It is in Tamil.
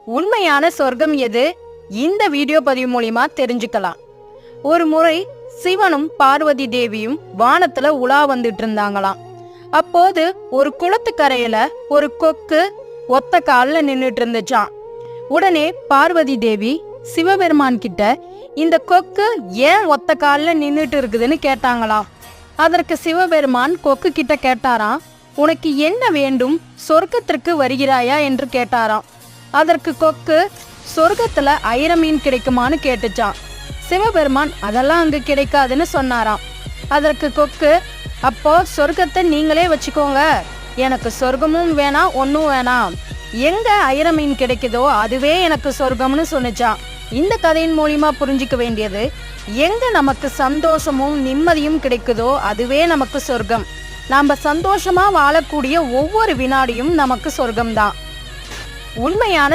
உண்மையான சொர்க்கம் எது? இந்த வீடியோ பதிவு மூலியமா தெரிஞ்சுக்கலாம். ஒரு முறை சிவனும் பார்வதி தேவியும் வானத்துல உலா வந்துட்டு இருந்தாங்களாம். அப்போது ஒரு குளத்துக்கரையில ஒரு கொக்கு ஒத்த கால்ல நின்னுட்டு இருந்துச்சான். உடனே பார்வதி தேவி சிவபெருமான் கிட்ட இந்த கொக்கு ஏன் ஒத்த கால்ல நின்னுட்டு இருக்குதுன்னு கேட்டாங்களாம். அதற்கு சிவபெருமான் கொக்கு கிட்ட கேட்டாராம், உனக்கு என்ன வேண்டும்? சொர்க்கத்திற்கு வருகிறாயா என்று கேட்டாராம். அதற்கு கொக்கு சொர்க்கத்துல ஐர மீன் கிடைக்குமான்னு கேட்டுச்சான். சிவபெருமான் அதெல்லாம் அங்கு கிடைக்காதுன்னு சொன்னாராம். அதற்கு கொக்கு, அப்போ சொர்க்கத்தை நீங்களே வச்சுக்கோங்க, எனக்கு சொர்க்கமும் வேணாம் ஒன்னும் வேணாம், எங்க ஐர மீன் கிடைக்குதோ அதுவே எனக்கு சொர்க்கம்னு சொன்னிச்சான். இந்த கதையின் மூலியமா புரிஞ்சிக்க வேண்டியது, எங்க நமக்கு சந்தோஷமும் நிம்மதியும் கிடைக்குதோ அதுவே நமக்கு சொர்க்கம். நாம சந்தோஷமா வாழக்கூடிய ஒவ்வொரு வினாடியும் நமக்கு சொர்க்கம்தான். உண்மையான